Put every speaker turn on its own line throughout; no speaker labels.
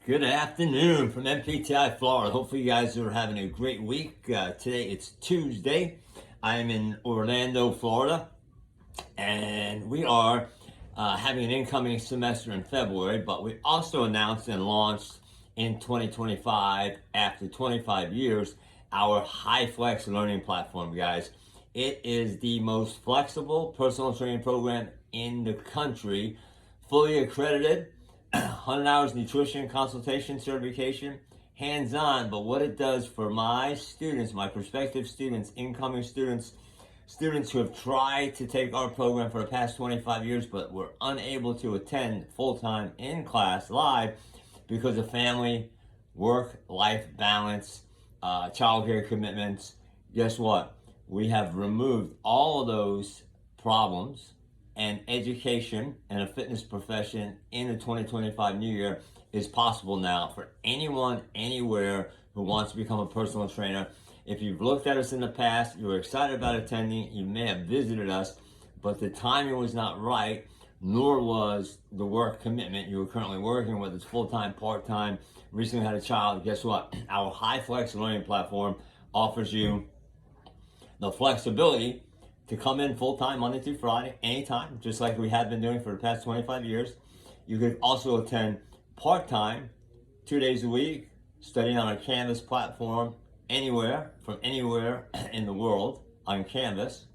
Good afternoon from NPTI Florida. Hopefully you guys are having a great week. Today it's Tuesday. I am in Orlando, Florida, and we are having an incoming semester in February, but we also announced and launched in 2025, after 25 years, our HYFLEX learning platform, guys. It is the most flexible personal training program in the country, fully accredited, 100 hours nutrition consultation certification, hands-on. But what it does for my students, my prospective students, incoming students who have tried to take our program for the past 25 years but were unable to attend full-time in class live because of family, work-life balance, childcare commitments. Guess what? We have removed all of those problems, and education and a fitness profession in the 2025 new year is possible now for anyone, anywhere who wants to become a personal trainer. If you've looked at us in the past, you were excited about attending, you may have visited us, but the timing was not right, nor was the work commitment you were currently working, whether it's full-time, part-time, recently had a child. Guess what? Our HYFLEX learning platform offers you the flexibility to come in full-time Monday through Friday, anytime, just like we have been doing for the past 25 years. You could also attend part-time, 2 days a week, studying on our Canvas platform, anywhere, from anywhere in the world on Canvas.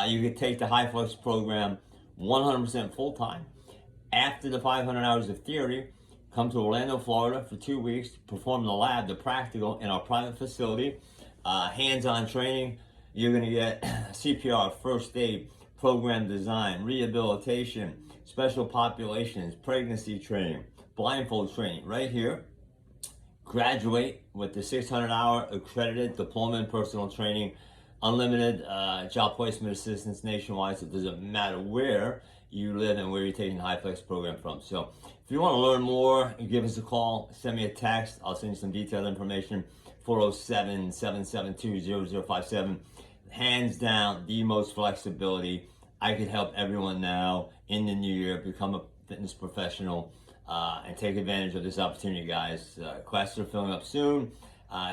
You could take the HYFLEX program 100% full-time. After the 500 hours of theory, come to Orlando, Florida for 2 weeks, perform the lab, the practical, in our private facility, hands-on training. You're going to get CPR, first aid, program design, rehabilitation, special populations, pregnancy training, blindfold training right here. Graduate with the 600-hour accredited diploma in personal training, unlimited job placement assistance nationwide, so it doesn't matter where you live and where you're taking the HYFLEX program from. So if you want to learn more, give us a call, send me a text. I'll send you some detailed information, 407-772-0057. Hands down, the most flexibility. I could help everyone now in the new year become a fitness professional and take advantage of this opportunity, guys. Classes are filling up soon.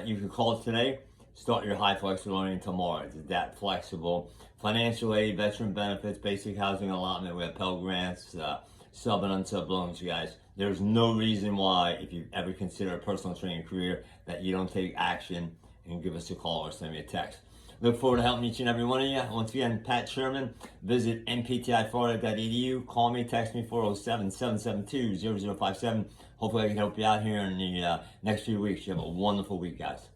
You can call today, start your HYFLEX learning tomorrow. It's that flexible. Financial aid, veteran benefits, basic housing allotment. We have Pell Grants, sub and unsub loans, you guys. There's no reason why, if you ever consider a personal training career, that you don't take action and give us a call or send me a text. Look forward to helping each and every one of you. Once again, Pat Sherman. Visit nptiflorida.edu. Call me, text me, 407-772-0057. Hopefully I can help you out here in the next few weeks. You have a wonderful week, guys.